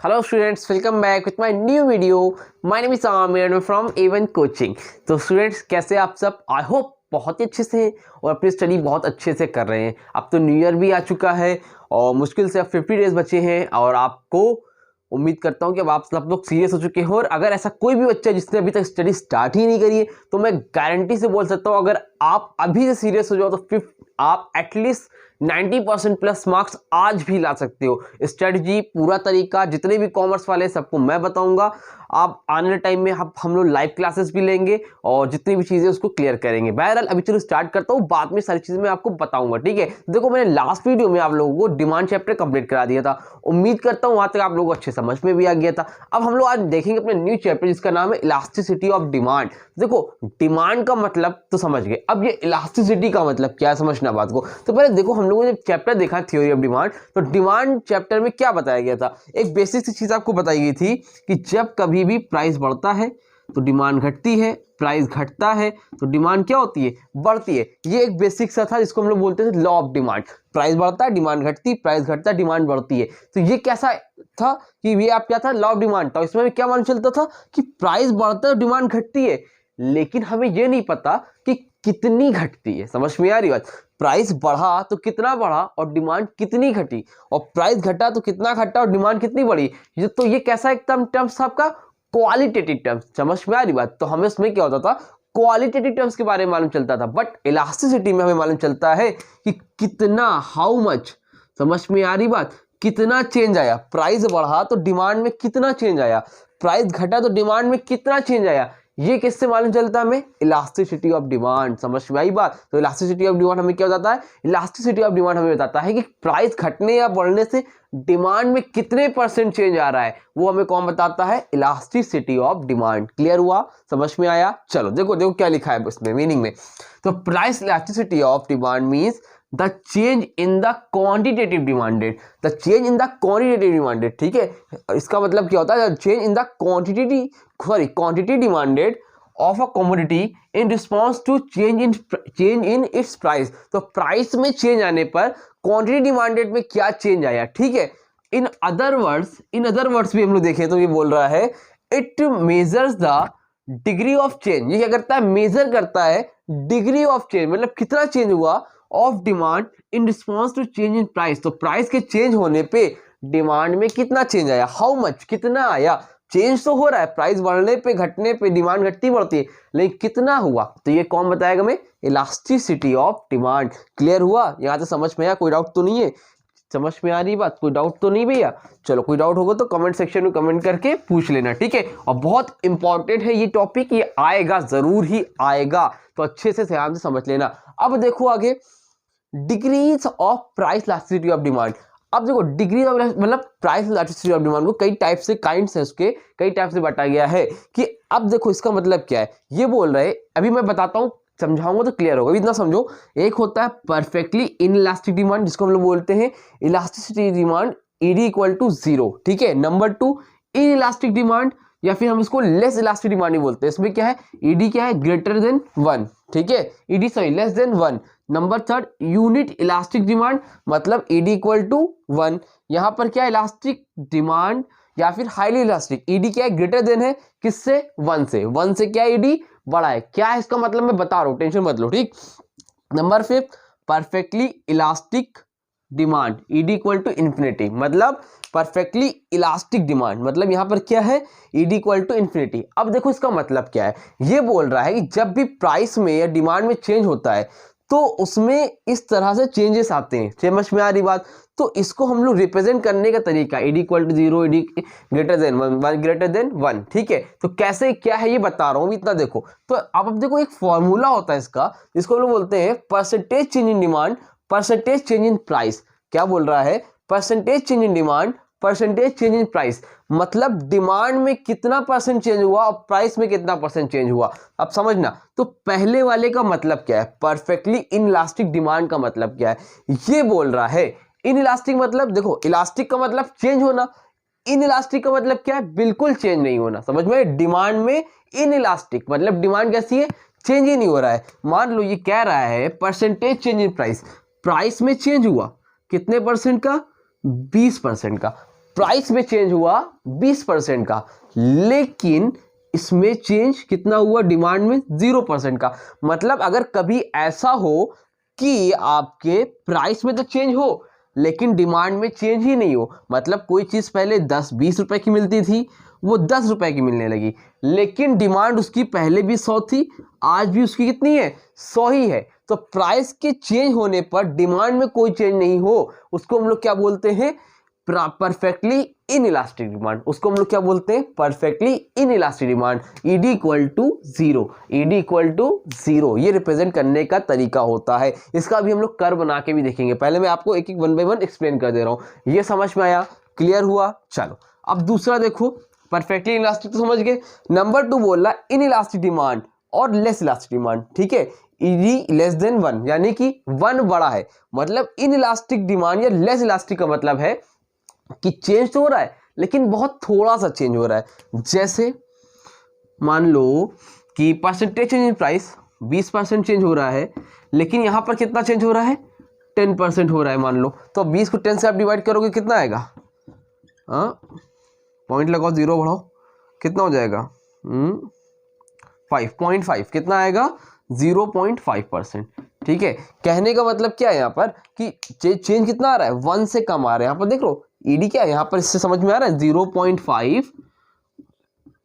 Hello students, welcome back with my new video. My name is Amir and I'm from A1 Coaching. तो students कैसे आप सब? I hope बहुत ही अच्छे से हैं और अपनी स्टडी बहुत अच्छे से कर रहे हैं। अब तो न्यू ईयर भी आ चुका है और मुश्किल से अब 50 डेज बचे हैं और आपको उम्मीद करता हूँ कि अब आप सब लोग सीरियस हो चुके हो। और अगर ऐसा कोई भी बच्चा जिसने अभी तक स्टडी स्टार्ट ही नहीं करी है तो मैं गारंटी से बोल सकता हूँ अगर आप अभी से सीरियस हो जाओ तो फिर आप एटलीस्ट 90% प्लस मार्क्स आज भी ला सकते हो। स्ट्रेटजी पूरा तरीका जितने भी कॉमर्स वाले सबको मैं बताऊंगा। आप आने वाले टाइम में हम लोग लाइव क्लासेस भी लेंगे और जितनी भी चीज़ें उसको क्लियर करेंगे। बहरहाल अभी चलो स्टार्ट करता हूँ, बाद में सारी चीज़ें मैं आपको बताऊंगा, ठीक है। देखो मैंने लास्ट वीडियो में आप लोगों को डिमांड चैप्टर कंप्लीट करा दिया था, उम्मीद करता हूँ वहाँ तक आप लोगों को अच्छे समझ में भी आ गया था। अब हम लोग आज देखेंगे अपने न्यू चैप्टर जिसका नाम है इलास्टिसिटी ऑफ डिमांड। देखो डिमांड का मतलब तो समझ गए, अब ये इलास्टिसिटी का मतलब क्या है समझना बात को। तो पहले देखो हम लोगों ने चैप्टर देखा थ्योरी ऑफ डिमांड, तो डिमांड चैप्टर में क्या बताया गया था, एक बेसिक सी चीज आपको बताई गई थी कि जब कभी भी प्राइस बढ़ता है तो डिमांड घटती है, प्राइस घटता है तो डिमांड क्या होती है, बढ़ती है। ये एक बेसिक सा था जिसको हम लोग बोलते थे लॉ ऑफ डिमांड। प्राइस बढ़ता है डिमांड घटती, प्राइस घटता है डिमांड बढ़ती है। तो ये कैसा था कि ये आप क्या था, लॉ ऑफ डिमांड था। इसमें भी क्या मालूम चलता था कि प्राइस बढ़ता है डिमांड घटती है, लेकिन हमें ये नहीं पता कि कितनी घटती है। समझ में आ रही बात? प्राइस बढ़ा तो कितना बढ़ा और डिमांड कितनी घटी, और प्राइस घटा तो कितना घटा और डिमांड कितनी बढ़ी। ये तो ये कैसा एकदम टर्म्स था आपका क्वालिटेटिव टर्म्स। समझ में आ रही बात? तो हमें उसमें क्या होता था, क्वालिटेटिव टर्म्स के बारे में मालूम चलता था। बट इलास्टिसिटी में हमें मालूम चलता है कि कितना, हाउ मच। समझ में आ रही बात? कितना चेंज आया, प्राइस बढ़ा तो डिमांड में कितना चेंज आया, प्राइस घटा तो डिमांड में कितना चेंज आया। ये किससे मालूम चलता है हमें, इलास्टिसिटी ऑफ डिमांड। समझ में आई बात? तो इलास्टिसिटी ऑफ डिमांड हमें क्या बताता है, इलास्टिसिटी ऑफ डिमांड हमें बताता है कि प्राइस घटने या बढ़ने से डिमांड में कितने परसेंट चेंज आ रहा है, वो हमें कौन बताता है, इलास्टिसिटी ऑफ डिमांड। क्लियर हुआ, समझ में आया? चलो देखो देखो क्या लिखा है इसमें मीनिंग में। तो price elasticity of demand means the change in the quantitative demanded, the change in the quantitative demanded, ठीक है। इसका मतलब क्या होता है, change in the quantity demanded of a commodity in response to change in its price. तो price में change आने पर क्वांटिटी डिमांडेड में क्या चेंज आया, ठीक है। इन अदर वर्ड्स भी हम लोग देखें तो ये बोल रहा है it measures the degree of change. ये क्या करता है, मेजर करता है डिग्री ऑफ चेंज, मतलब कितना चेंज हुआ of demand in response to change in price. तो प्राइस के चेंज होने पे डिमांड में कितना चेंज आया, हाउ मच, कितना आया। चेंज तो हो रहा है, प्राइस बढ़ने पे घटने पे डिमांड घटती बढ़ती है, लेकिन कितना हुआ, तो ये कौन बताएगा हमें, इलास्टिसिटी ऑफ डिमांड। क्लियर हुआ? यहां से समझ में आया? कोई डाउट तो नहीं है? समझ में आ रही बात? कोई डाउट तो नहीं भैया? चलो कोई डाउट होगा तो कमेंट सेक्शन में कमेंट करके पूछ लेना, ठीक है। और बहुत इंपॉर्टेंट है ये टॉपिक, ये आएगा, जरूर ही आएगा, तो अच्छे से ध्यान से समझ लेना। अब देखो आगे, degrees of price elasticity of demand. अब देखो डिग्री मतलब प्राइस इलास्टिसिटी ऑफ डिमांड को कई टाइप से, काइंड्स है उसके, कई टाइप से बांटा गया है कि अब देखो इसका मतलब क्या है। ये बोल रहे, अभी मैं बताता हूँ, समझाऊंगा तो क्लियर होगा, इतना समझो। एक होता है परफेक्टली इनइलास्टिक डिमांड जिसको हम लोग बोलते हैं elasticity demand ED equal to 0, ठीक है। नंबर 2 इनइलास्टिक डिमांड, या फिर हम इसको लेस इलास्टिक डिमांड ही बोलते हैं। इसमें क्या है, ईडी क्या है, ग्रेटर देन 1, ठीक है, ED sorry less than 1। Number 3 unit elastic demand, मतलब ईडी इक्वल टू 1। यहां पर क्या है, इलास्टिक डिमांड या फिर हाईली इलास्टिक, ईडी क्या है, ग्रेटर देन है किससे, 1 से। 1 से क्या ईडी बड़ा है, क्या है इसका मतलब मैं बता रहा हूं, टेंशन मत लो, ठीक। Number 5 perfectly elastic demand, ED equal to infinity, मतलब परफेक्टली इलास्टिक डिमांड, मतलब यहां पर क्या है, ईडी इक्वल टू इन्फिनिटी। अब देखो इसका मतलब क्या है, ये बोल रहा है कि जब भी प्राइस में या डिमांड में चेंज होता है तो उसमें इस तरह से चेंजेस आते हैं। समझ में आ रही बात? तो इसको हम लोग रिप्रेजेंट करने का तरीका, ED equal to 0, ED greater than 1 greater than 1, ठीक है। तो कैसे क्या है ये बता रहा हूं, इतना देखो। तो अब देखो एक फॉर्मूला होता है इसका, जिसको हम लोग बोलते हैं percentage change in demand, percentage change in price. क्या बोल रहा है, percentage change in demand, percentage change in price, मतलब डिमांड में कितना परसेंट चेंज हुआ और प्राइस में कितना परसेंट चेंज हुआ। अब समझना, तो पहले वाले का मतलब क्या है, परफेक्टली इनइलास्टिक डिमांड का मतलब क्या है, ये बोल रहा है। इनइलास्टिक मतलब देखो, इलास्टिक का मतलब चेंज होना, इनइलास्टिक का मतलब क्या है, बिल्कुल चेंज नहीं होना। समझ में? डिमांड में इनइलास्टिक मतलब डिमांड कैसी है, चेंज ही नहीं हो रहा है। मान लो ये कह रहा है percentage change in price, price में चेंज हुआ कितने परसेंट का, 20% का। प्राइस में चेंज हुआ 20% का, लेकिन इसमें चेंज कितना हुआ, डिमांड में 0% का। मतलब अगर कभी ऐसा हो कि आपके प्राइस में तो चेंज हो लेकिन डिमांड में चेंज ही नहीं हो, मतलब कोई चीज पहले 10-20 रुपए की मिलती थी, वो 10 रुपए की मिलने लगी, लेकिन डिमांड उसकी पहले भी 100 थी, आज भी उसकी कितनी है, 100 ही है। तो प्राइस के चेंज होने पर डिमांड में कोई चेंज नहीं हो, उसको हम लोग क्या बोलते हैं, परफेक्टली इन इलास्टिक डिमांड। उसको हम लोग क्या बोलते हैं, perfectly inelastic demand. ED equal to zero, ED equal to zero, ये रिप्रेजेंट करने का तरीका होता है। इसका भी हम लोग कर्व बना के भी देखेंगे, पहले मैं आपको एक एक 1 बाय 1 एक्सप्लेन कर दे रहा हूं। ये समझ में आया, क्लियर हुआ। चलो अब दूसरा देखो, परफेक्टली इन इलास्टिक तो समझ गए। नंबर 2 बोल रहा इन इलास्टिक डिमांड और लेस इलास्टिक डिमांड, ठीक है। ईडी लेस देन 1 यानी कि 1 बड़ा है, मतलब इन इलास्टिक डिमांड या लेस इलास्टिक का मतलब है कि चेंज तो हो रहा है लेकिन बहुत थोड़ा सा चेंज हो रहा है। जैसे मान लो कि percentage change in price 20% change हो रहा है, लेकिन यहां पर कितना चेंज हो रहा है, 10% हो रहा है मान लो। तो 20 को 10 से आप डिवाइड करोगे कितना आएगा, पॉइंट लगाओ, 0 बढ़ाओ, कितना हो जाएगा 5.5, कितना आएगा 0.5%। ठीक है, कहने का मतलब क्या है यहाँ पर कि चेंज कितना आ रहा है, 1 से कम आ रहा है। यहाँ पर देख लो ईडी क्या है, यहाँ पर इससे समझ में आ रहा है 0.5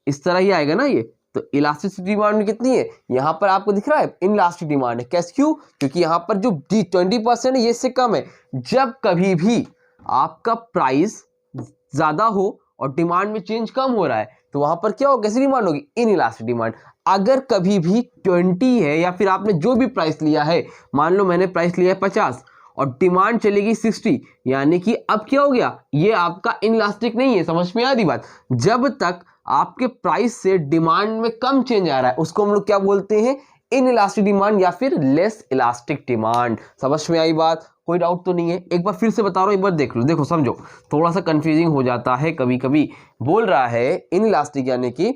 इस तरह ही आएगा ना ये। तो इलास्टिसिटी डिमांड कितनी है, यहाँ पर आपको दिख रहा है इन इलास्टिक डिमांड है। कैसे, क्यों, क्योंकि यहाँ पर जो 20% है ये इससे कम है। जब कभी भी आपका प्राइस ज्यादा हो और डिमांड में चेंज कम हो रहा है तो वहां पर क्या होगा, कैसी डिमांड होगी, इन इलास्टिक डिमांड। अगर कभी भी 20 है या फिर आपने जो भी प्राइस लिया है, मान लो मैंने प्राइस लिया है 50 और डिमांड चलेगी 60, यानी कि अब क्या हो गया, ये आपका इन इलास्टिक नहीं है। समझ में आ रही बात, जब तक आपके प्राइस से डिमांड में कम चेंज आ रहा है उसको हम लोग क्या बोलते हैं, इन इलास्टिक डिमांड या फिर लेस इलास्टिक डिमांड। समझ में आई बात, कोई डाउट तो नहीं है। एक बार फिर से बता रहा हूं, एक बार देख लो, देखो समझो, थोड़ा सा कंफ्यूजिंग हो जाता है कभी कभी। बोल रहा है इन इलास्टिक यानी कि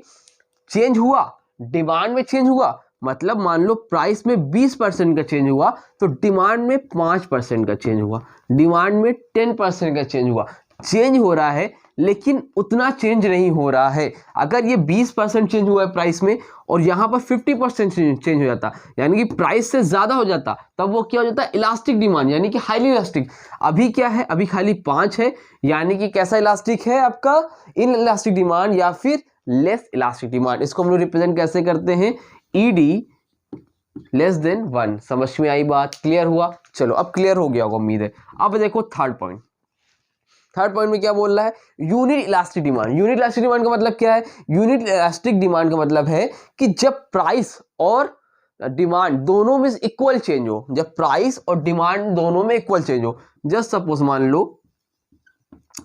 चेंज हुआ, डिमांड में चेंज हुआ, मतलब मान लो प्राइस में 20% का चेंज हुआ तो डिमांड में 5% का चेंज हुआ, डिमांड में 10% का चेंज हुआ। चेंज हो रहा है लेकिन उतना चेंज नहीं हो रहा है। अगर ये 20% चेंज हुआ है प्राइस में और यहां पर 50% चेंज हो जाता, यानी कि प्राइस से ज्यादा हो जाता, तब वो क्या हो जाता है, इलास्टिक डिमांड यानी कि हाईली इलास्टिक। अभी क्या है, अभी खाली 5 है, यानी कि कैसा इलास्टिक है आपका, इन इलास्टिक डिमांड या फिर लेस इलास्टिक डिमांड। इसको हम लोग रिप्रेजेंट कैसे करते हैं, ईडी लेस देन 1। समझ में आई बात, क्लियर हुआ। चलो अब क्लियर हो गया होगा उम्मीद है। अब देखो थर्ड पॉइंट, थर्ड पॉइंट में क्या बोल रहा है, unit elastic demand. Unit elastic demand का मतलब क्या है, यूनिट इलास्टिक डिमांड का मतलब है कि जब प्राइस और डिमांड दोनों में इक्वल चेंज हो, जब प्राइस और डिमांड दोनों में इक्वल चेंज हो। जस्ट सपोज मान लो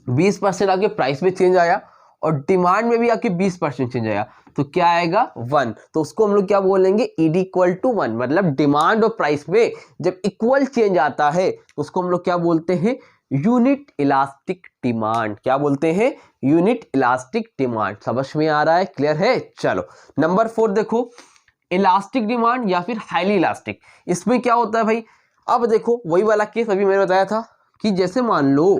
20% आपके प्राइस में चेंज आया और डिमांड में भी आपके 20% चेंज आया, तो क्या आएगा 1। तो उसको हम लोग क्या बोलेंगे, ईडी इक्वल टू 1। मतलब डिमांड और प्राइस में जब इक्वल चेंज आता है तो उसको हम लोग क्या बोलते हैं, यूनिट इलास्टिक डिमांड। क्या बोलते हैं, यूनिट इलास्टिक डिमांड। समझ में आ रहा है, क्लियर है। चलो नंबर 4 देखो, इलास्टिक डिमांड या फिर हाईली इलास्टिक। इसमें क्या होता है भाई, अब देखो वही वाला केस अभी मैंने बताया था कि जैसे मान लो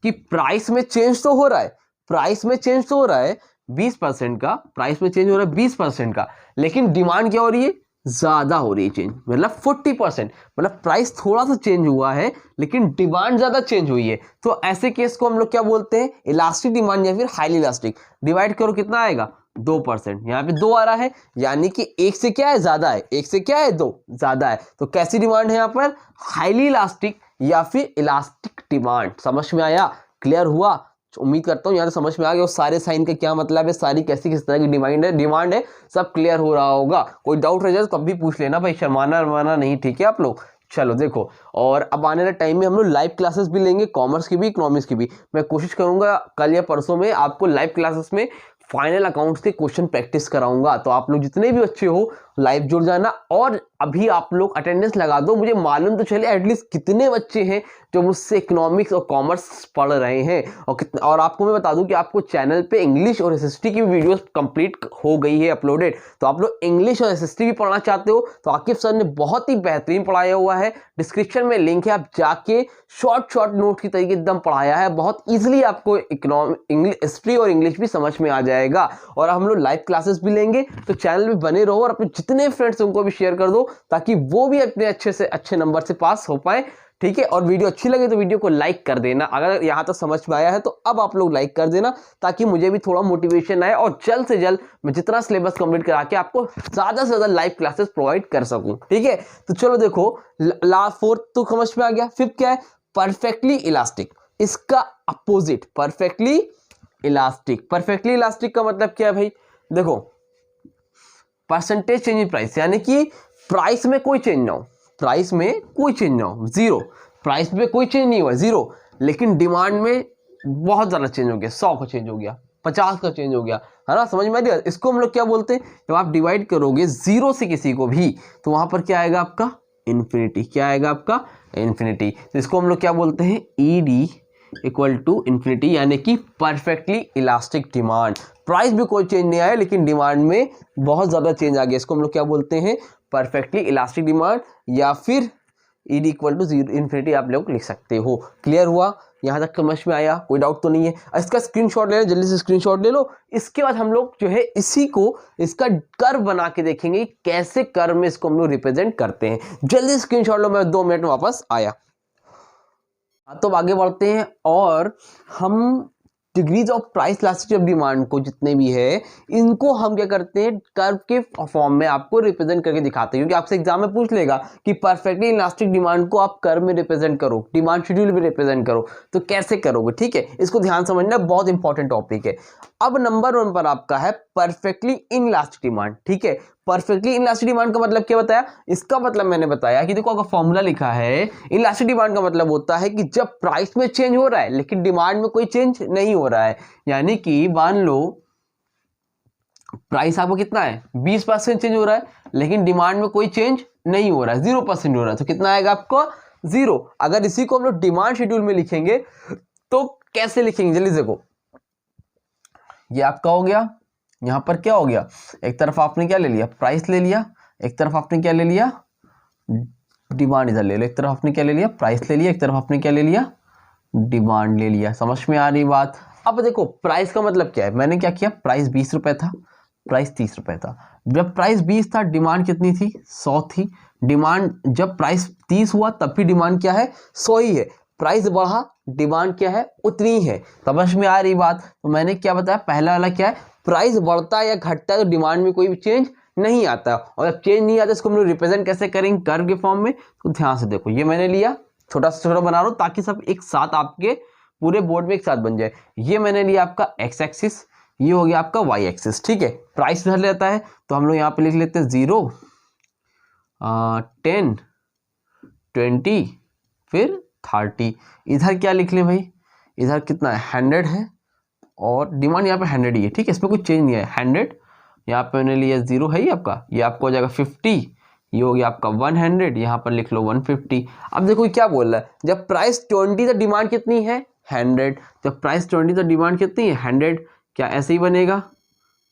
कि प्राइस में चेंज तो हो रहा है, प्राइस में चेंज तो हो रहा है 20% का, प्राइस में चेंज हो रहा है 20% का, लेकिन डिमांड क्या हो रही है, ज्यादा हो रही है चेंज, मतलब 40%। मतलब प्राइस थोड़ा सा चेंज हुआ है लेकिन डिमांड ज्यादा चेंज हुई है। तो ऐसे केस को हम लोग क्या बोलते हैं, इलास्टिक डिमांड या फिर हाईली इलास्टिक। डिवाइड करो कितना आएगा, 2%। यहाँ पे 2 आ रहा है, यानी कि 1 से क्या है, ज्यादा है, 1 से क्या है, 2 ज्यादा है। तो कैसी डिमांड है यहाँ पर, हाईली इलास्टिक या फिर इलास्टिक डिमांड। समझ में आया, क्लियर हुआ। उम्मीद करता हूँ यहाँ से समझ में आ गया सारे साइन का क्या मतलब है, सारी कैसी किस तरह की डिमांड है सब क्लियर हो रहा होगा। कोई डाउट रह जाए तो कभी पूछ लेना भाई, शर्माना नहीं, ठीक है आप लोग। चलो देखो, और अब आने वाले टाइम में हम लोग लाइव क्लासेस भी लेंगे, कॉमर्स की भी, इकोनॉमिक्स की भी। मैं कोशिश करूंगा कल या परसों में आपको लाइव क्लासेस में फाइनल अकाउंट्स के क्वेश्चन प्रैक्टिस कराऊंगा। तो आप लोग जितने भी अच्छे हो लाइव जुड़ जाना। और अभी आप लोग अटेंडेंस लगा दो, मुझे मालूम तो चले एटलीस्ट कितने बच्चे हैं जो मुझसे इकोनॉमिक्स और कॉमर्स पढ़ रहे हैं। और आपको मैं बता दूं कि आपको चैनल पे इंग्लिश और एसएसटी की वीडियोस कंप्लीट हो गई है अपलोडेड। तो आप लोग इंग्लिश और एसएसटी भी पढ़ना चाहते हो तो आकिब सर ने बहुत ही बेहतरीन पढ़ाया हुआ है, डिस्क्रिप्शन में लिंक है, आप जाके शॉर्ट नोट की तरीके एकदम पढ़ाया है, बहुत ईजिली आपको इंग्लिश हिस्ट्री और इंग्लिश भी समझ में आ जाएगा। और हम लोग लाइव क्लासेस भी लेंगे, तो चैनल में बने रहो और अपने जितने फ्रेंड्स उनको भी शेयर कर दो ताकि वो भी अपने अच्छे से अच्छे नंबर से पास हो पाए। ठीक है, और वीडियो अच्छी लगे तो वीडियो को लाइक कर देना, अगर यहां तक समझ में आया है तो अब आप लोग लाइक कर देना ताकि मुझे भी थोड़ा मोटिवेशन आए और जल्द से जल्द मैं जितना सिलेबस कंप्लीट करा के आपको ज्यादा से ज्यादा लाइव क्लासेस प्रोवाइड कर सकूं। ठीक है, तो चलो देखो, लास्ट फोर्थ तो समझ में आ गया। फिफ्थ क्या है? Perfectly elastic. इसका opposite perfectly elastic. Perfectly elastic का मतलब क्या है भाई? देखो, परसेंटेज चेंज इन प्राइस, यानी कि प्राइस में कोई चेंज ना हो, प्राइस में कोई चेंज ना हो, जीरो। प्राइस में कोई चेंज नहीं हुआ, जीरो, लेकिन डिमांड में बहुत ज्यादा चेंज हो गया, 100 का चेंज हो गया, 50 का चेंज हो गया, है ना? समझ में आ गया? इसको हम लोग क्या बोलते हैं? जब आप डिवाइड करोगे जीरो से किसी को भी तो वहां पर क्या आएगा आपका? इन्फिनिटी। क्या आएगा आपका? इन्फिनिटी। तो इसको हम लोग क्या बोलते हैं? ईडी इक्वल टू इन्फिनिटी, यानी कि परफेक्टली इलास्टिक डिमांड। प्राइस भी कोई चेंज नहीं आया लेकिन डिमांड में बहुत ज्यादा चेंज आ गया, इसको हम लोग क्या बोलते हैं? परफेक्टली इलास्टिक डिमांड, या फिर ED equal to zero infinity आप लोग लिख सकते हो। क्लियर हुआ? यहां तक समझ में आया? कोई डाउट तो नहीं है? इसका स्क्रीनशॉट ले लो, जल्दी से स्क्रीनशॉट ले लो। इसके बाद हम लोग जो है इसी को, इसका कर्व बना के देखेंगे कैसे कर्व में इसको हम लोग रिप्रेजेंट करते हैं। जल्दी स्क्रीनशॉट लो, मैं 2 मिनट में वापस आया। तो आगे बढ़ते हैं और हम degrees of price elasticity of demand को, जितने भी है इनको हम क्या करते हैं? कर्व के फॉर्म में आपको रिप्रेजेंट करके दिखाते हैं, क्योंकि आपसे एग्जाम में पूछ लेगा कि परफेक्टली इलास्टिक डिमांड को आप कर्व में रिप्रेजेंट करो, डिमांड शेड्यूल में रिप्रेजेंट करो, तो कैसे करोगे? ठीक है, इसको ध्यान समझना, बहुत इंपॉर्टेंट टॉपिक है। अब नंबर 1 पर आपका है परफेक्टली इनइलास्टिक डिमांड। ठीक है, परफेक्टली इनइलास्टिक डिमांड का मतलब क्या बताया? इसका मतलब मैंने बताया कि देखो, अगर फॉर्मूला लिखा है, इनइलास्टिक डिमांड का मतलब होता है कि जब प्राइस में चेंज हो रहा है लेकिन डिमांड में कोई चेंज नहीं हो रहा है। यानी कि मान लो प्राइस आपको कितना है? 20% चेंज हो रहा है लेकिन डिमांड में कोई चेंज नहीं हो रहा है, 0% हो रहा है, तो कितना आएगा आपको? 0। अगर इसी को हम लोग डिमांड शेड्यूल में लिखेंगे तो कैसे लिखेंगे? जल्दी देखो, ये आपका हो गया, यहां पर क्या हो गया? एक तरफ आपने क्या ले लिया? प्राइस ले लिया, एक तरफ आपने क्या ले लिया? डिमांड इधर ले लो, एक तरफ आपने क्या ले लिया? प्राइस ले लिया, एक तरफ आपने क्या ले लिया? डिमांड ले लिया। समझ में आ रही बात? अब देखो, प्राइस का मतलब क्या है? मैंने क्या किया? प्राइस 20 रुपए था, प्राइस 30 रुपए था। जब प्राइस 20 था डिमांड कितनी थी? 100 थी। डिमांड जब प्राइस 30 हुआ तब भी डिमांड क्या है? 100 ही है। प्राइस बढ़ा, डिमांड क्या है? उतनी है। समझ में आ रही बात? तो मैंने क्या बताया? पहला वाला क्या है? प्राइस बढ़ता है या घटता है तो डिमांड में कोई भी चेंज नहीं आता, और जब चेंज नहीं आता इसको हम लोग रिप्रेजेंट कैसे करेंगे? कर्व के फॉर्म में। तो ध्यान से देखो, ये मैंने लिया, छोटा से छोटा बना रहा हूं ताकि सब एक साथ आपके पूरे बोर्ड में एक साथ बन जाए। ये मैंने लिया आपका एक्स एक्सिस, ये हो गया आपका वाई एक्सिस। ठीक है, प्राइस इधर लेता है तो हम लोग यहाँ पे लिख लेते हैं 0, 10, 20, फिर 30। इधर क्या लिख ले भाई? इधर कितना है? 100 है, और डिमांड यहाँ पे 100 ही है। ठीक है, इसमें कुछ चेंज नहीं है। 100 यहाँ पे मैंने लिया, 0 है ही आपका, ये आपको हो जाएगा 50, ये हो गया आपका 100, यहाँ पर लिख लो 150। अब देखो क्या बोल रहा है? जब प्राइस 20 तो डिमांड कितनी है? 100। जब प्राइस 20 तो डिमांड कितनी है? 100। क्या ऐसे ही बनेगा?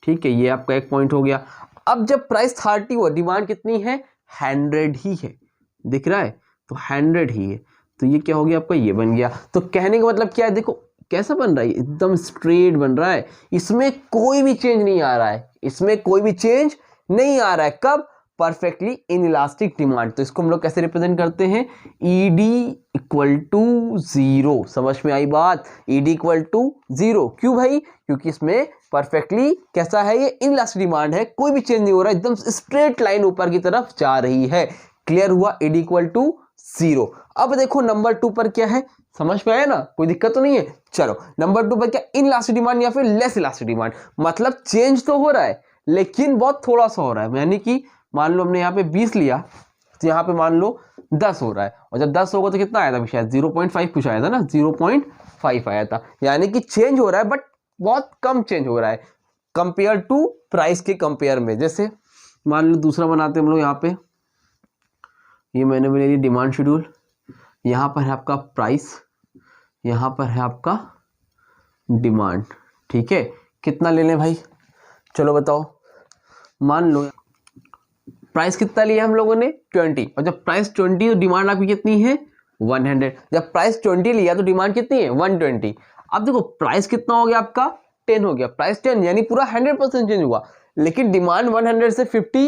ठीक है, ये आपका एक पॉइंट हो गया। अब जब प्राइस 30 हुआ डिमांड कितनी है? 100 ही है, दिख रहा है? तो 100 ही है, तो ये क्या हो गया आपका? ये बन गया। तो कहने का मतलब क्या है? देखो कैसा बन रहा है? एकदम स्ट्रेट बन रहा है, इसमें कोई भी चेंज नहीं आ रहा है, इसमें कोई भी चेंज नहीं आ रहा है। कब? Perfectly inelastic demand. तो इसको हम लोग कैसे रिप्रेजेंट करते हैं? ED equal to 0। समझ में आई बात? ED equal to 0। क्यों भाई? क्योंकि इसमें परफेक्टली कैसा है? ये इनइलास्टिक डिमांड है, कोई भी चेंज नहीं हो रहा है, एकदम स्ट्रेट लाइन ऊपर की तरफ जा रही है। क्लियर हुआ? ED equal to 0। अब देखो नंबर 2 पर क्या है? समझ में आया ना? कोई दिक्कत तो नहीं है? चलो नंबर 2 पर क्या? इनइलास्टिक डिमांड या फिर लेस इलास्टिक डिमांड। मतलब चेंज तो हो रहा है लेकिन बहुत थोड़ा सा हो रहा है। यानी कि मान लो हमने यहाँ पे 20 लिया तो यहाँ पे मान लो 10 हो रहा है, और जब 10 होगा तो कितना आया था? शायद 0.5 कुछ आया था ना, 0.5 आया था। यानी कि चेंज हो रहा है बट बहुत कम चेंज हो रहा है कंपेयर टू प्राइस के कंपेयर में। जैसे मान लो दूसरा बनाते हैं हम लोग यहाँ पे, ये मैंने भी ले लिया डिमांड शेड्यूल, यहाँ पर है आपका प्राइस, यहाँ पर है आपका डिमांड। ठीक है, कितना ले लें भाई, चलो बताओ। मान लो प्राइस कितना लिया हम लोगों ने 20, और जब प्राइस 20 तो डिमांड आपकी कितनी है 100। जब प्राइस 20 लिया तो डिमांड कितनी है 120। अब देखो प्राइस कितना हो गया आपका 10 हो गया, प्राइस 10 यानी पूरा 100% चेंज हुआ, लेकिन डिमांड 100 से 50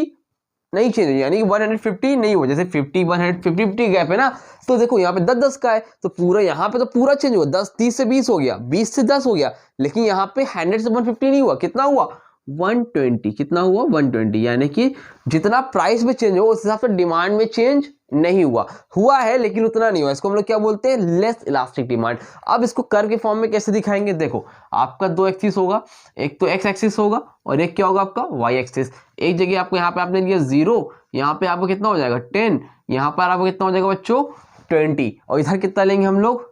नहीं चेंज है, यानी कि 150 नहीं हुआ। जैसे 50 100 50 गैप है ना, तो देखो यहाँ पे 10-10 का है, तो पूरा यहाँ पे तो पूरा चेंज हुआ, 10 30 से 20 हो गया, 20 से 10 हो गया, लेकिन यहाँ पे 100 से 150 नहीं हुआ, कितना हुआ 120। कितना हुआ 120, यानी कि जितना प्राइस में चेंज हो उस हिसाब से डिमांड में चेंज नहीं हुआ है, लेकिन उतना नहीं हुआ। इसको हम लोग क्या बोलते हैं, लेस इलास्टिक डिमांड। अब इसको कर्व के फॉर्म में कैसे दिखाएंगे, देखो आपका दो एक्सिस होगा, एक तो एक्स एक्सिस होगा और एक क्या होगा आपका वाई एक्सिस। एक जगह आपको यहाँ पे आपने लिया 0, यहाँ पे आपको कितना हो जाएगा 10, यहाँ पर आपको कितना हो जाएगा बच्चों 20, और इधर कितना लेंगे हम लोग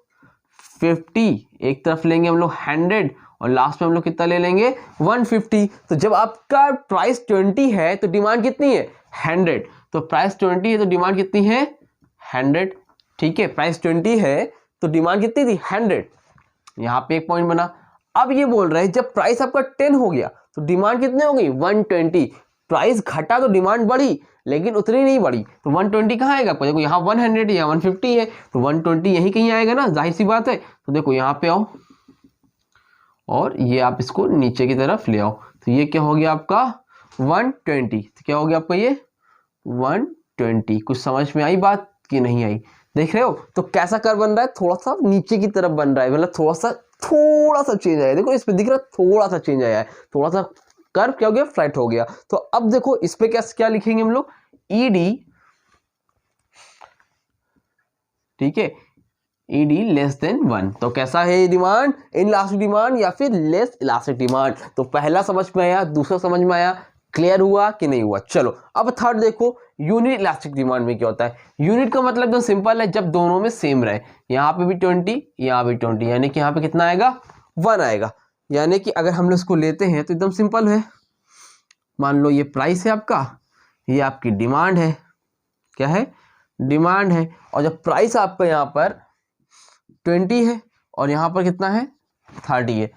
50, एक तरफ लेंगे हम लोग 100 और लास्ट में हम लोग कितना ले लेंगे 150। तो जब आपका प्राइस 20 है तो डिमांड कितनी है 100, तो प्राइस 20 है तो डिमांड कितनी है 100। ठीक है, प्राइस 20 है तो डिमांड कितनी थी 100, यहाँ पे एक पॉइंट बना। अब ये बोल रहे हैं जब प्राइस आपका 10 हो गया तो डिमांड कितनी हो गई 120। प्राइस घटा तो डिमांड बढ़ी, लेकिन उतनी नहीं बढ़ी, तो 120 कहाँ आएगा आपको, देखो यहाँ 100 या 150 है तो 120 यहीं कहीं आएगा ना, जाहिर सी बात है। तो देखो यहाँ पे आओ और ये आप इसको नीचे की तरफ ले आओ, तो ये क्या हो गया आपका 120। तो क्या हो गया आपका ये 120। कुछ समझ में आई बात कि नहीं आई, देख रहे हो। तो कैसा कर्व बन रहा है, थोड़ा सा नीचे की तरफ बन रहा है, मतलब थोड़ा सा चेंज आया, देखो इस पे दिख रहा है थोड़ा सा चेंज आया है, थोड़ा सा कर्व क्या हो गया फ्लैट हो गया। तो अब देखो इस पे क्या लिखेंगे हम लोग ईडी, ठीक है, ईडी लेस देन 1। तो कैसा है डिमांड, इनइलास्टिक डिमांड या फिर लेस इलास्टिक डिमांड। तो पहला समझ में आया, दूसरा समझ में आया, क्लियर हुआ कि नहीं हुआ। चलो अब थर्ड देखो, यूनिट इलास्टिक डिमांड में क्या होता है। यूनिट का मतलब एकदम सिंपल है, जब दोनों में सेम रहे, यहाँ पे भी 20 यहाँ भी 20, यानी कि यहाँ पे कितना आएगा 1 आएगा। यानी कि अगर हम लोग इसको लेते हैं तो एकदम सिंपल है, मान लो ये प्राइस है आपका, ये आपकी डिमांड है, क्या है डिमांड है, और जब प्राइस आपका यहाँ पर 20 है और यहाँ पर कितना है 30 है,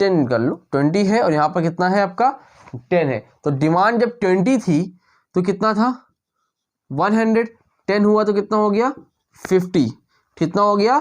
10 कर लो, 20 है और यहाँ पर कितना है आपका 10 है। तो डिमांड जब 20 थी तो कितना था 100, 10 हुआ तो कितना हो गया 50, कितना हो गया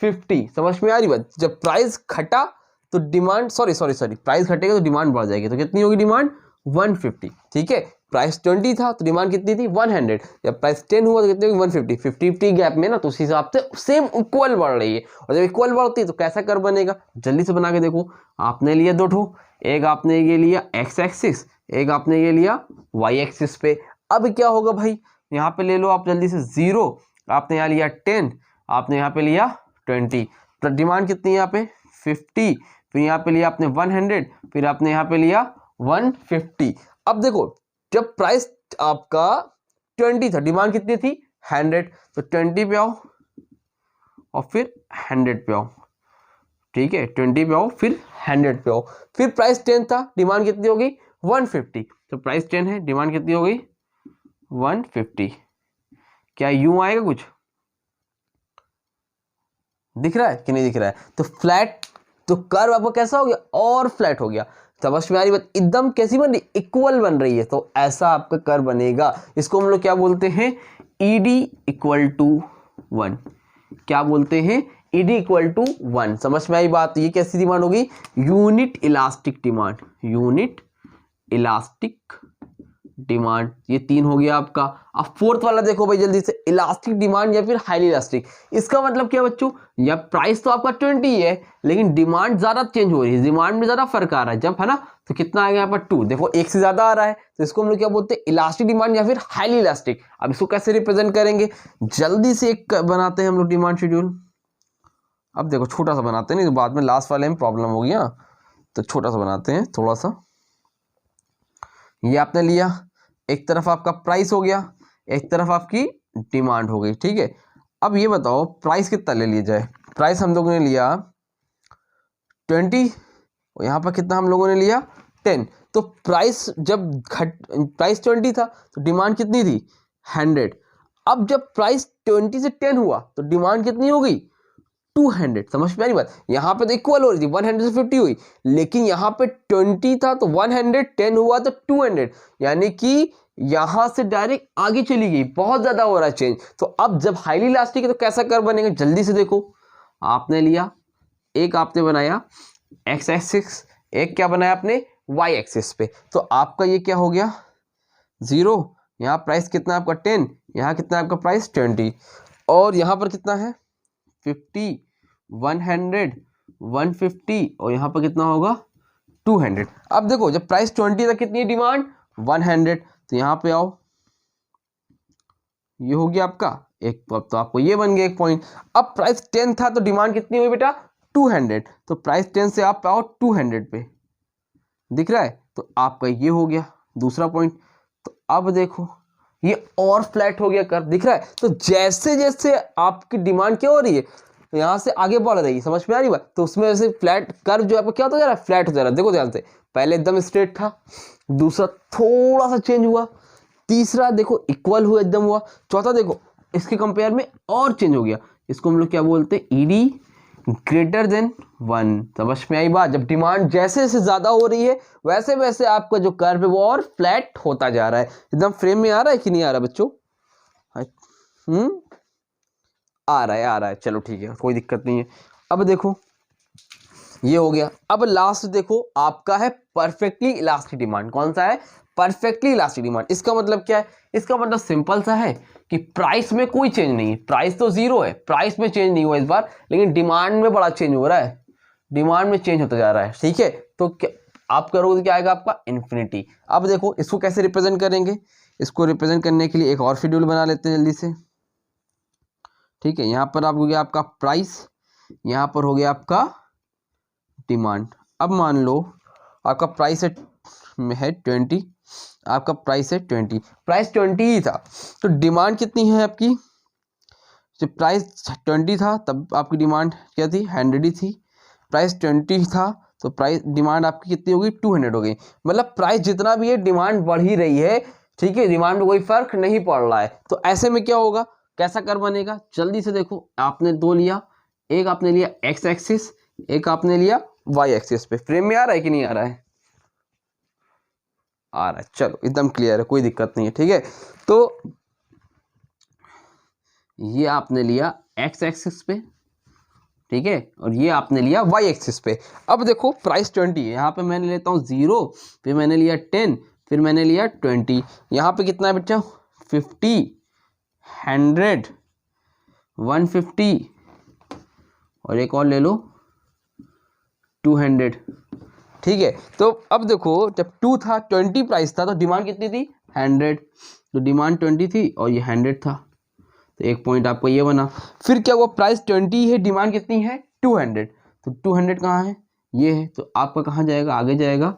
50। समझ में आ रही बात, जब प्राइस घटा तो डिमांड सॉरी प्राइस घटेगा तो डिमांड बढ़ जाएगी, तो कितनी होगी डिमांड 150। ठीक है, प्राइस 20 था तो डिमांड कितनी थी 100, जब प्राइस 10 हुआ तो कितनी होगी 150, 50 गैप में ना, तो उस हिसाब से सेम इक्वल बढ़ रही है। और जब इक्वल बढ़ती है तो कैसा कर्व बनेगा, जल्दी से बना के देखो। आपने लिया दो ठो, एक आपने ये लिया एक्स एक्सिस, एक आपने ये लिया वाई एक्सिस पे। अब क्या होगा भाई, यहाँ पे ले लो आप जल्दी से 0, आपने यहाँ लिया 10, आपने यहाँ पे लिया 20, तो डिमांड कितनी है यहाँ पे 50, फिर यहाँ पे लिया आपने 100, फिर आपने यहाँ पे लिया 150। अब देखो जब प्राइस आपका 20 था, डिमांड कितनी थी 100, तो 20 पे आओ और फिर 100 पे आओ। ठीक है, 20 पे आओ फिर 100 पे आओ, फिर प्राइस 10 था, डिमांड कितनी हो गई 150, तो प्राइस 10 है, डिमांड कितनी हो गई 150। क्या यूं आएगा, कुछ दिख रहा है कि नहीं दिख रहा है। तो फ्लैट, तो कर्व आपको कैसा हो गया और फ्लैट हो गया। समझ में आ रही बात, एकदम कैसी बन रही इक्वल बन रही है, तो ऐसा आपका कर्व बनेगा। इसको हम लोग क्या बोलते हैं ईडी इक्वल टू 1। क्या बोलते हैं ईडी इक्वल टू 1। समझ में आई बात, ये कैसी डिमांड होगी unit elastic demand, unit elastic demand. ये 3 हो गया आपका। अब फोर्थ वाला देखो भाई जल्दी से, इलास्टिक डिमांड या फिर हाईली इलास्टिक। इसका मतलब क्या बच्चों, या प्राइस तो आपका 20 है लेकिन डिमांड ज्यादा चेंज हो रही है, डिमांड में ज्यादा फर्क आ रहा है जब, है ना, तो कितना आ गया यहाँ पर 2, देखो एक से ज्यादा आ रहा है, तो इसको हम लोग क्या बोलते हैं इलास्टिक डिमांड या फिर हाईली इलास्टिक। अब इसको कैसे रिप्रेजेंट करेंगे, जल्दी से एक बनाते हैं हम लोग डिमांड शेड्यूल। अब देखो छोटा सा बनाते हैं, नहीं तो बाद में लास्ट वाले में प्रॉब्लम हो गया, तो छोटा सा बनाते हैं थोड़ा सा। ये आपने लिया, एक तरफ आपका प्राइस हो गया, एक तरफ आपकी डिमांड हो गई। ठीक है, अब ये बताओ प्राइस कितना ले लिया जाए। प्राइस हम लोगों ने लिया 20 और यहाँ पर कितना हम लोगों ने लिया 10। तो प्राइस जब प्राइस 20 था तो डिमांड कितनी थी 100। अब जब प्राइस 20 से 10 हुआ तो डिमांड कितनी हो गई 200। समझ में आ रही बात, यहाँ पे तो इक्वल हो रही थी 100 से 50 हुई, लेकिन यहाँ पे 20 था तो 100, 10 हुआ तो 200, यानी कि यहाँ से डायरेक्ट आगे चली गई, बहुत ज्यादा हो रहा है चेंज। तो अब जब हाईली इलास्टिक है तो कैसा कर्व बनेगा, जल्दी से देखो। आपने लिया, एक आपने बनाया एक्स एक्सिस, एक क्या बनाया आपने वाई एक्सिस पे, तो आपका ये क्या हो गया 0, यहाँ प्राइस कितना आपका 10, यहाँ कितना आपका प्राइस 20, और यहाँ पर कितना है 50, 100, 150, और यहाँ पर कितना होगा 200। अब देखो जब प्राइस 20 तक कितनी डिमांड 100, तो यहाँ पे आओ, ये हो गया आपका एक, तो आपको ये बन गया एक पॉइंट। अब प्राइस 10 था तो डिमांड कितनी हुई बेटा 200, तो प्राइस 10 से आप आओ 200 पे, दिख रहा है, तो आपका ये हो गया दूसरा पॉइंट। तो अब देखो ये और फ्लैट हो गया कर्व, दिख रहा है। तो जैसे जैसे आपकी डिमांड क्या हो रही है, तो यहाँ से आगे बढ़ रही है, समझ में आ रही बात, तो उसमें वैसे फ्लैट कर्व जो है क्या होता जा रहा है, फ्लैट हो जा रहा है। देखो ध्यान से, पहले एकदम स्ट्रेट था, दूसरा थोड़ा सा चेंज हुआ, तीसरा देखो इक्वल हुआ एकदम हुआ, चौथा देखो इसके कंपेयर में और चेंज हो गया। इसको हम लोग क्या बोलते हैं, ईडी ग्रेटर देन 1। समझ में आई बात, जब डिमांड जैसे जैसे ज्यादा हो रही है वैसे वैसे आपका जो कर्व है वो और फ्लैट होता जा रहा है। एकदम फ्रेम में आ रहा है कि नहीं आ रहा बच्चों, आ रहा है, चलो ठीक है, कोई दिक्कत नहीं है। अब देखो ये हो गया। अब लास्ट देखो आपका है परफेक्टली इलास्टिक डिमांड। कौन सा है, परफेक्टली इलास्टिक डिमांड। इसका मतलब क्या है, इसका मतलब सिंपल सा है कि प्राइस में कोई चेंज नहीं है, प्राइस तो 0 है, प्राइस में चेंज नहीं हुआ इस बार, लेकिन डिमांड में बड़ा चेंज हो रहा है, डिमांड में चेंज होता जा रहा है, ठीक है। तो क्या आप करोगे तो क्या आएगा आपका इन्फिनिटी। अब देखो इसको कैसे रिप्रेजेंट करेंगे, इसको रिप्रेजेंट करने के लिए एक और शेड्यूल बना लेते हैं जल्दी से, ठीक है। यहाँ पर आप हो गया आपका प्राइस, यहाँ पर हो गया आपका डिमांड। अब मान लो आपका प्राइस है 20, आपका प्राइस है 20, प्राइस 20 ही था तो डिमांड कितनी है आपकी, जब प्राइस 20 था तब आपकी डिमांड क्या थी 100 ही थी, प्राइस 20 था तो प्राइस डिमांड आपकी कितनी होगी 200 हो गई। मतलब प्राइस जितना भी है डिमांड बढ़ ही रही है, ठीक है, डिमांड में कोई फर्क नहीं पड़ रहा है। तो ऐसे में क्या होगा, कैसा कर्व बनेगा, जल्दी से देखो। आपने दो लिया, एक आपने लिया एक्स एक्सिस, एक आपने लिया वाई एक्सिस पे। फ्रेम में आ रहा है कि नहीं आ रहा है, आ रहा है, चलो एकदम क्लियर है, कोई दिक्कत नहीं है, ठीक है। तो ये आपने लिया एक्स एक्सिस पे, ठीक है, और ये आपने लिया वाई एक्सिस पे। अब देखो प्राइस 20 है, यहाँ पे मैंने लेता हूँ 0, फिर मैंने लिया 10, फिर मैंने लिया 20, यहाँ पे कितना है बच्चा 50, 100, 150, और एक और ले लो 200, ठीक है। तो अब देखो जब 2 था 20 प्राइस था तो डिमांड कितनी थी 100, तो डिमांड 20 थी और ये 100 था, तो एक पॉइंट आपको ये बना। फिर क्या हुआ, प्राइस 20 है, डिमांड कितनी है 200, तो 200 कहाँ है, ये है, तो आपका कहाँ जाएगा, आगे जाएगा,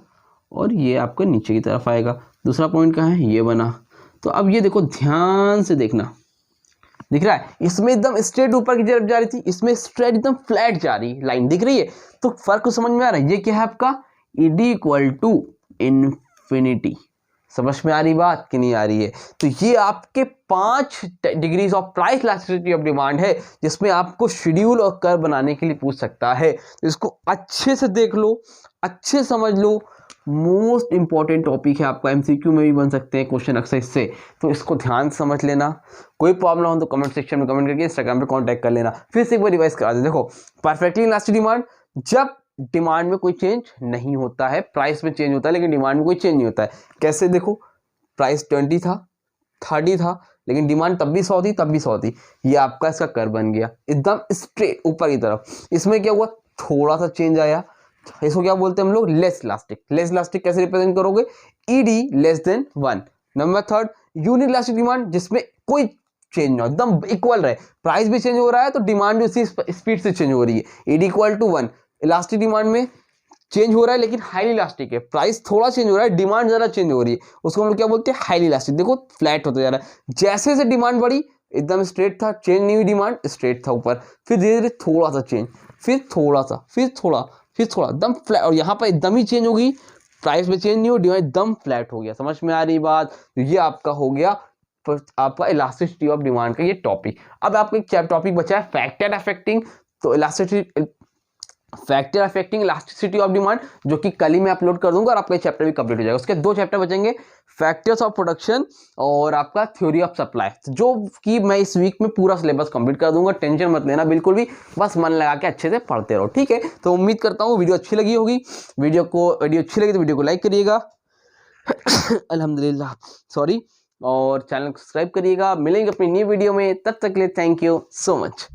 और ये आपका नीचे की तरफ आएगा। दूसरा पॉइंट कहाँ है, ये बना। तो अब ये देखो ध्यान से देखना, दिख रहा है, इसमें एकदम स्ट्रेट ऊपर की तरफ जा रही थी, इसमें स्ट्रेट एकदम फ्लैट जा रही लाइन, दिख रही है। तो फर्क को समझ में आ रहा है, ये क्या है आपका ईडी इक्वल टू इन्फिनिटी। समझ में आ रही बात कि नहीं आ रही है। तो ये आपके 5 degrees of price elasticity of demand है, जिसमें आपको शेड्यूल और कर्व बनाने के लिए पूछ सकता है। तो इसको अच्छे से देख लो, अच्छे समझ लो, मोस्ट इंपॉर्टेंट टॉपिक है आपका, एमसीक्यू में भी बन सकते हैं क्वेश्चन अक्सर इससे, तो इसको ध्यान से समझ लेना। कोई प्रॉब्लम हो तो कमेंट सेक्शन में कमेंट करके इंस्टाग्राम पे कांटेक्ट कर लेना। फिर से एक बार रिवाइज करा दे। देखो परफेक्टली इलास्टिक डिमांड, जब डिमांड में कोई चेंज नहीं होता है, प्राइस में चेंज होता है लेकिन डिमांड में कोई चेंज नहीं होता है। कैसे, देखो प्राइस 20 था, 30 था, लेकिन डिमांड तब भी 100 थी, तब भी 100 थी। ये आपका इसका कर्व बन गया एकदम स्ट्रेट ऊपर की तरफ। इसमें क्या हुआ, थोड़ा सा चेंज आया, इसको क्या बोलते हैं हम लोग, लेस इलास्टिक। लेस इलास्टिक कैसे रिप्रेजेंट करोगे, ED less than 1। Number 3 unique elastic demand, जिसमें कोई चेंज ना, एकदम इक्वल रहे, प्राइस भी चेंज हो रहा है तो डिमांड भी उसी स्पीड से चेंज हो रही है, ED equal to 1। Elastic demand में चेंज हो रहा है लेकिन हाईली इलास्टिक है, प्राइस थोड़ा चेंज हो रहा है, डिमांड ज्यादा चेंज हो रही है, उसको हम लोग क्या बोलते हैं, हाईली इलास्टिक। देखो फ्लैट होता जा रहा है, जैसे जैसे डिमांड बढ़ी एकदम स्ट्रेट था, चेंज नहीं हुई, डिमांड स्ट्रेट था ऊपर, फिर धीरे धीरे थोड़ा सा चेंज, फिर थोड़ा सा, फिर थोड़ा, फिर थोड़ा, एकदम फ्लैट, और यहाँ पर एकदम ही चेंज हो गई, प्राइस में चेंज नहीं हो, डिमांड एकदम फ्लैट हो गया। समझ में आ रही बात। तो ये आपका हो गया आपका इलास्टिसिटी ऑफ डिमांड का ये टॉपिक। अब आपका एक टॉपिक बचा है फैक्टर अफेक्टिंग, तो factor affecting elasticity of demand, जो कि कल ही मैं अपलोड कर दूंगा और आपका चैप्टर भी कंप्लीट हो जाएगा। उसके 2 चैप्टर बचेंगे, फैक्टर्स ऑफ प्रोडक्शन और आपका थ्योरी ऑफ सप्लाई, जो कि मैं इस वीक में पूरा सिलेबस कंप्लीट कर दूंगा। टेंशन मत लेना बिल्कुल भी, बस मन लगा के अच्छे से पढ़ते रहो, ठीक है। तो उम्मीद करता हूँ वीडियो अच्छी लगी होगी। वीडियो अच्छी लगी तो वीडियो को लाइक करिएगा अल्हम्दुलिल्लाह, सॉरी, और चैनल को सब्सक्राइब करिएगा। मिलेंगे अपनी न्यू वीडियो में, तब तक के लिए थैंक यू सो मच।